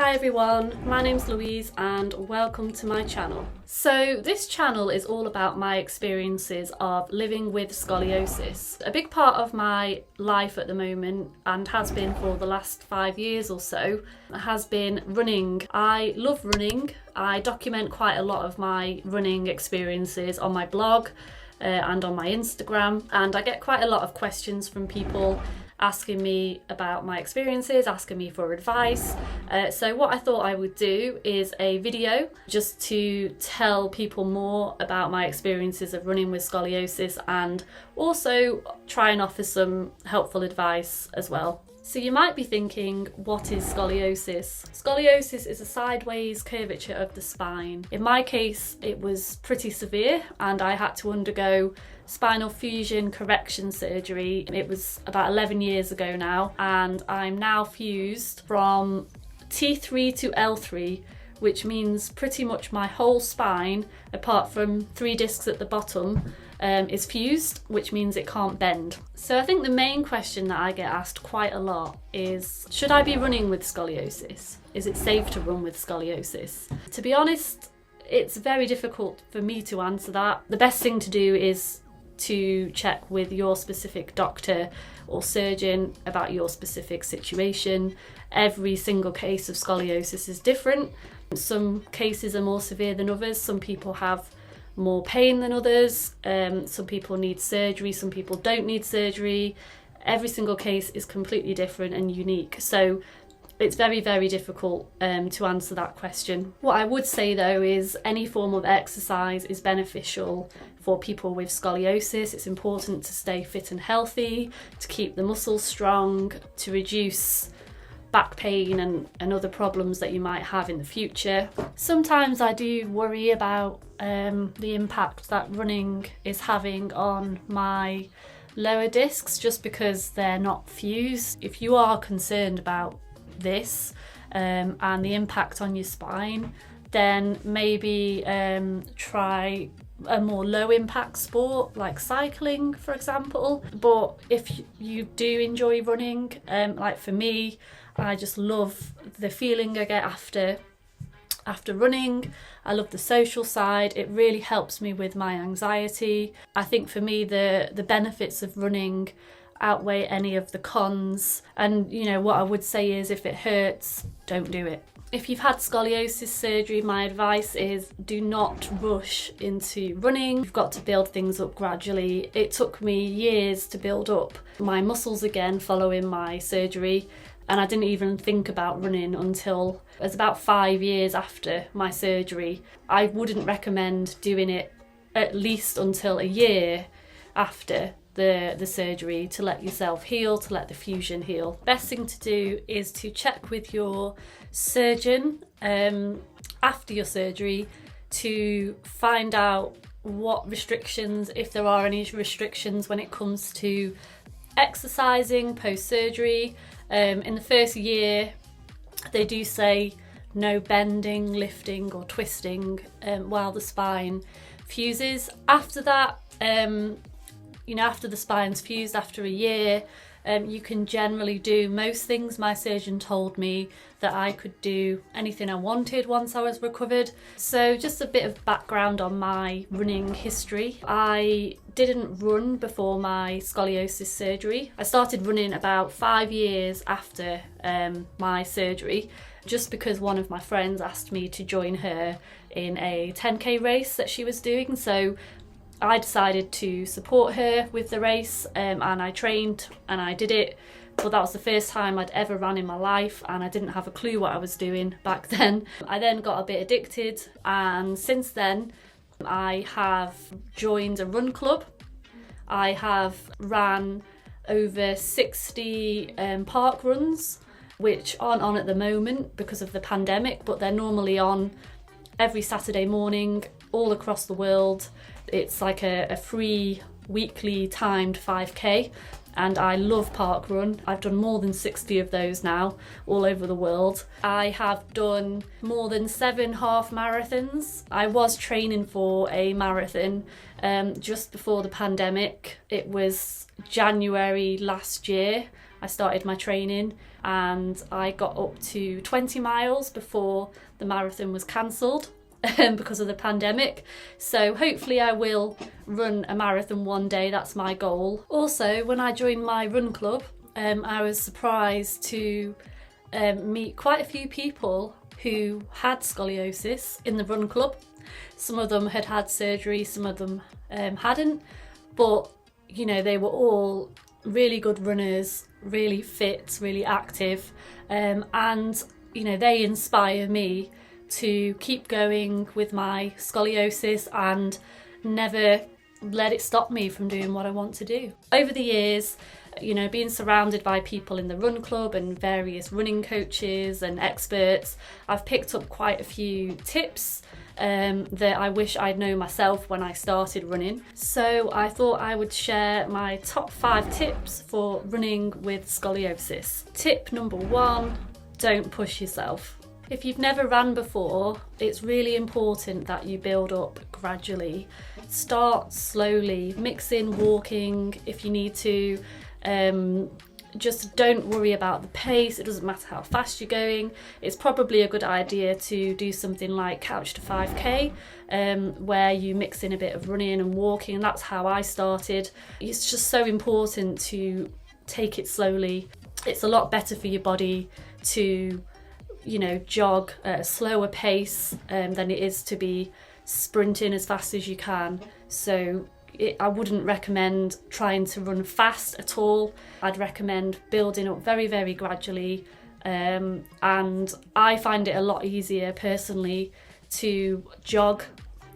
Hi everyone, my name's Louise and welcome to my channel. So this channel is all about my experiences of living with scoliosis. A big part of my life at the moment, and has been for the last 5 years or so, has been running. I love running. I document quite a lot of my running experiences on my blog and on my Instagram, and I get quite a lot of questions from people asking me about my experiences, asking me for advice. So what I thought I would do is a video just to tell people more about my experiences of running with scoliosis and also try and offer some helpful advice as well. So you might be thinking, what is scoliosis? Scoliosis is a sideways curvature of the spine. In my case, it was pretty severe and I had to undergo spinal fusion correction surgery. It was about 11 years ago now, and I'm now fused from T3 to L3, which means pretty much my whole spine, apart from 3 discs at the bottom, is fused, which means it can't bend. So I think the main question that I get asked quite a lot is, should I be running with scoliosis? Is it safe to run with scoliosis? To be honest, it's very difficult for me to answer that. The best thing to do is to check with your specific doctor or surgeon about your specific situation. Every single case of scoliosis is different. Some cases are more severe than others. Some people have more pain than others. Some people need surgery, some people don't need surgery. Every single case is completely different and unique. So it's very, very difficult to answer that question. What I would say though is any form of exercise is beneficial for people with scoliosis. It's important to stay fit and healthy, to keep the muscles strong, to reduce back pain and other problems that you might have in the future. Sometimes I do worry about the impact that running is having on my lower discs just because they're not fused. If you are concerned about this and the impact on your spine, then maybe try a more low impact sport like cycling, for example. But if you do enjoy running, like for me, I just love the feeling I get after running. I love the social side. It really helps me with my anxiety. I think for me the benefits of running outweigh any of the cons, and you know what I would say is, if it hurts, don't do it. If you've had scoliosis surgery, my advice is do not rush into running. You've got to build things up gradually. It took me years to build up my muscles again following my surgery, and I didn't even think about running until it was about 5 years after my surgery. I wouldn't recommend doing it at least until a year after the surgery to let yourself heal, to let the fusion heal. Best thing to do is to check with your surgeon after your surgery to find out what restrictions, if there are any restrictions when it comes to exercising post-surgery. In the first year they do say no bending, lifting or twisting while the spine fuses. After that, after the spine's fused after a year, you can generally do most things. My surgeon told me that I could do anything I wanted once I was recovered. So just a bit of background on my running history. I didn't run before my scoliosis surgery. I started running about 5 years after my surgery, just because one of my friends asked me to join her in a 10k race that she was doing. So I decided to support her with the race, and I trained and I did it, but that was the first time I'd ever run in my life and I didn't have a clue what I was doing back then. I then got a bit addicted, and since then I have joined a run club. I have ran over 60 park runs, which aren't on at the moment because of the pandemic, but they're normally on every Saturday morning all across the world. It's like a free weekly timed 5k, and I love park run. I've done more than 60 of those now all over the world. I have done more than 7 half marathons. I was training for a marathon just before the pandemic. It was January last year I started my training, and I got up to 20 miles before the marathon was cancelled because of the pandemic. So hopefully I will run a marathon one day, that's my goal. Also, when I joined my run club, I was surprised to meet quite a few people who had scoliosis in the run club. Some of them had had surgery, some of them hadn't, but you know, they were all really good runners, really fit, really active, and you know, they inspire me to keep going with my scoliosis and never let it stop me from doing what I want to do. Over the years, you know, being surrounded by people in the run club and various running coaches and experts, I've picked up quite a few tips that I wish I'd known myself when I started running. So I thought I would share my top 5 tips for running with scoliosis. Tip number 1, don't push yourself. If you've never ran before, it's really important that you build up gradually. Start slowly, mix in walking if you need to. Just don't worry about the pace. It doesn't matter how fast you're going. It's probably a good idea to do something like Couch to 5k, where you mix in a bit of running and walking. And that's how I started. It's just so important to take it slowly. It's a lot better for your body to, you know, jog at a slower pace than it is to be sprinting as fast as you can. So I wouldn't recommend trying to run fast at all. I'd recommend building up very, very gradually. And I find it a lot easier personally to jog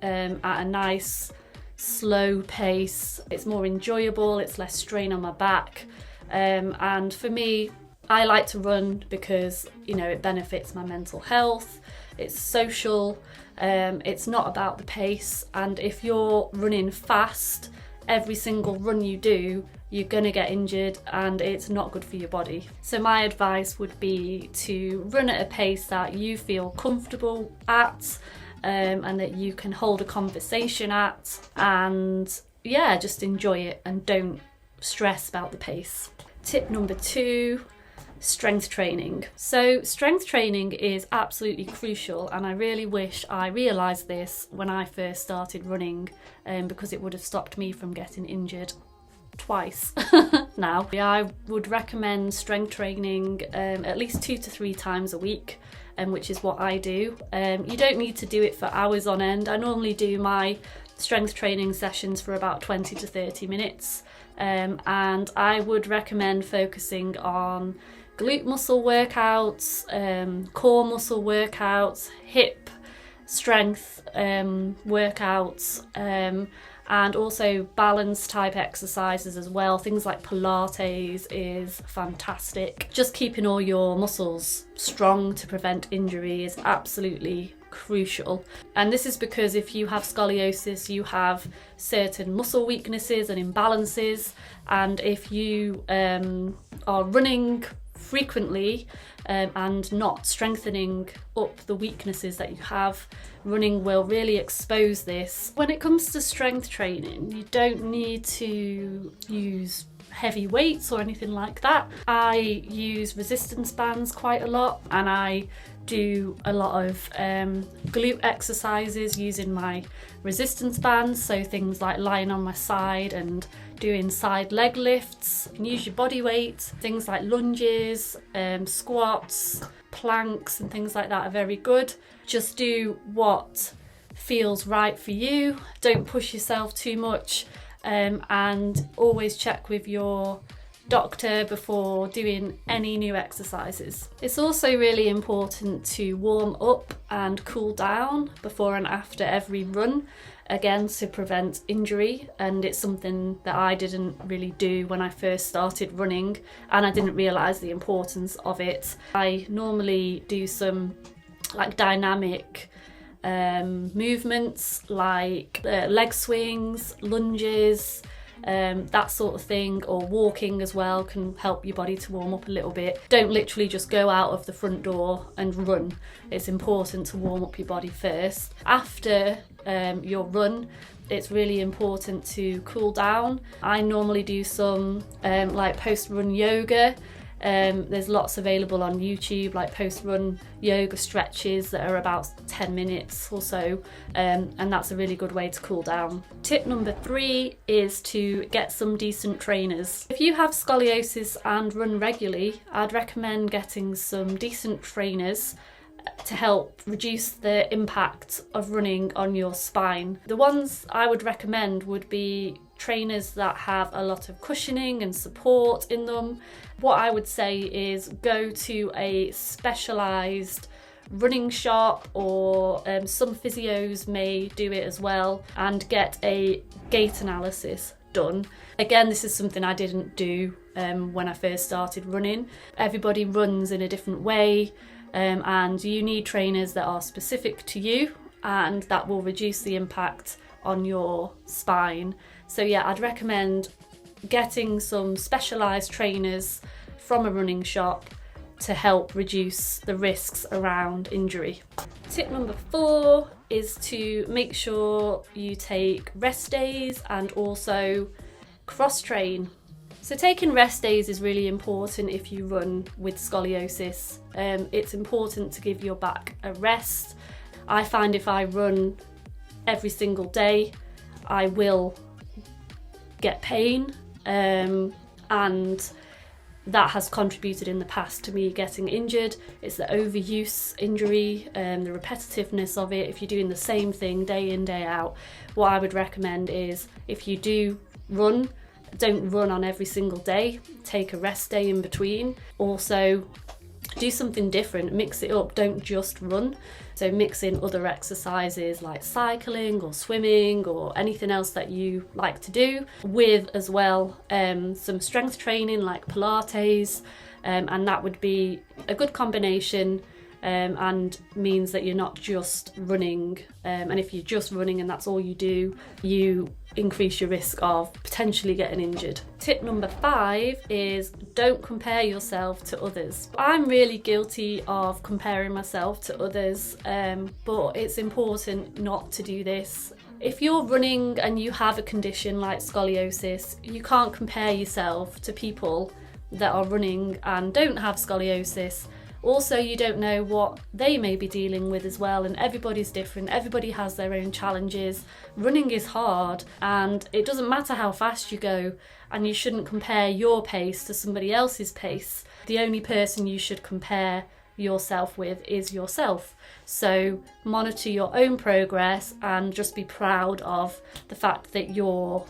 at a nice, slow pace. It's more enjoyable, it's less strain on my back. And for me, I like to run because, you know, it benefits my mental health, it's social, it's not about the pace, and if you're running fast, every single run you do, you're gonna get injured and it's not good for your body. So my advice would be to run at a pace that you feel comfortable at, and that you can hold a conversation at, and yeah, just enjoy it and don't stress about the pace. Tip number 2, strength training. So strength training is absolutely crucial, and I really wish I realised this when I first started running, because it would have stopped me from getting injured twice now. I would recommend strength training at least 2 to 3 times a week, which is what I do. You don't need to do it for hours on end. I normally do my strength training sessions for about 20 to 30 minutes, and I would recommend focusing on glute muscle workouts, core muscle workouts, hip strength workouts, and also balance type exercises as well. Things like Pilates is fantastic. Just keeping all your muscles strong to prevent injury is absolutely crucial. And this is because if you have scoliosis, you have certain muscle weaknesses and imbalances, and if you are running frequently and not strengthening up the weaknesses that you have, running will really expose this. When it comes to strength training, you don't need to use heavy weights or anything like that. I use resistance bands quite a lot, and I do a lot of glute exercises using my resistance bands, so things like lying on my side and doing side leg lifts. You can use your body weight. Things like lunges, squats, planks and things like that are very good. Just do what feels right for you. Don't push yourself too much, and always check with your doctor before doing any new exercises. It's also really important to warm up and cool down before and after every run, again to prevent injury, and it's something that I didn't really do when I first started running, and I didn't realise the importance of it. I normally do some like dynamic movements like leg swings, lunges, that sort of thing, or walking as well can help your body to warm up a little bit. Don't literally just go out of the front door and run. It's important to warm up your body first. After your run, it's really important to cool down. I normally do some like post-run yoga. There's lots available on YouTube, like post-run yoga stretches that are about 10 minutes or so, and that's a really good way to cool down. Tip number 3 is to get some decent trainers. If you have scoliosis and run regularly, I'd recommend getting some decent trainers to help reduce the impact of running on your spine. The ones I would recommend would be trainers that have a lot of cushioning and support in them. What I would say is go to a specialised running shop, or some physios may do it as well, and get a gait analysis done. Again, this is something I didn't do when I first started running. Everybody runs in a different way, and you need trainers that are specific to you and that will reduce the impact on your spine. So yeah, I'd recommend getting some specialised trainers from a running shop to help reduce the risks around injury. Tip number 4 is to make sure you take rest days and also cross-train. So taking rest days is really important if you run with scoliosis. It's important to give your back a rest. I find if I run every single day, I will get pain, and that has contributed in the past to me getting injured. It's the overuse injury, the repetitiveness of it. If you're doing the same thing day in, day out, what I would recommend is, if you do run, don't run on every single day, take a rest day in between. Also, do something different, mix it up, don't just run. So mix in other exercises like cycling or swimming or anything else that you like to do, with as well some strength training like Pilates, and that would be a good combination, and means that you're not just running, and if you're just running and that's all you do, you increase your risk of potentially getting injured. Tip number 5 is don't compare yourself to others. I'm really guilty of comparing myself to others, but it's important not to do this. If you're running and you have a condition like scoliosis, you can't compare yourself to people that are running and don't have scoliosis. Also, you don't know what they may be dealing with as well, and everybody's different, everybody has their own challenges. Running is hard, and it doesn't matter how fast you go, and you shouldn't compare your pace to somebody else's pace. The only person you should compare yourself with is yourself. So monitor your own progress and just be proud of the fact that you're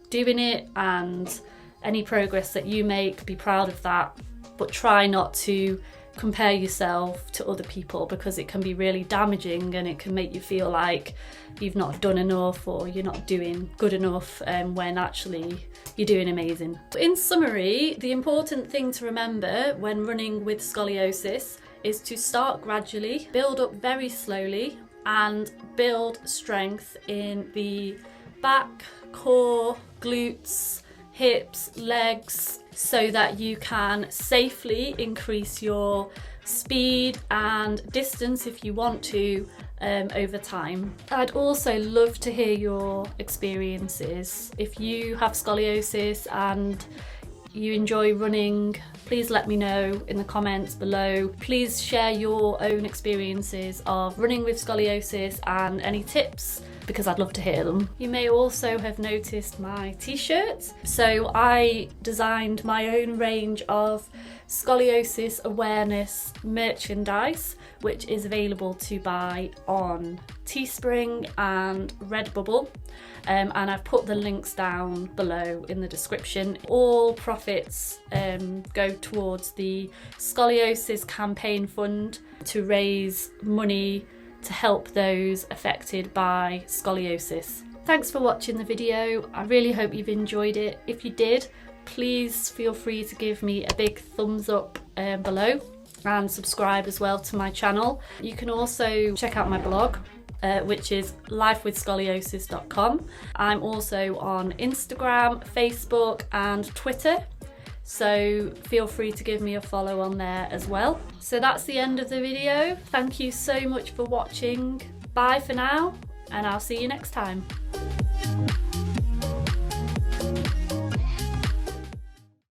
doing it, and any progress that you make, be proud of that, but try not to compare yourself to other people, because it can be really damaging and it can make you feel like you've not done enough or you're not doing good enough, when actually you're doing amazing. In summary, the important thing to remember when running with scoliosis is to start gradually, build up very slowly, and build strength in the back, core, glutes, hips, legs, so that you can safely increase your speed and distance if you want to over time. I'd also love to hear your experiences. If you have scoliosis and you enjoy running, please let me know in the comments below. Please share your own experiences of running with scoliosis and any tips, because I'd love to hear them. You may also have noticed my t-shirts. So I designed my own range of scoliosis awareness merchandise, which is available to buy on Teespring and Redbubble. And I've put the links down below in the description. All profits go towards the Scoliosis Campaign Fund to raise money to help those affected by scoliosis. Thanks for watching the video. I really hope you've enjoyed it. If you did, please feel free to give me a big thumbs up below, and subscribe as well to my channel. You can also check out my blog, which is lifewithscoliosis.com. I'm also on Instagram, Facebook and Twitter, so feel free to give me a follow on there as well. So that's the end of the video. Thank you so much for watching. Bye for now, and I'll see you next time. bye.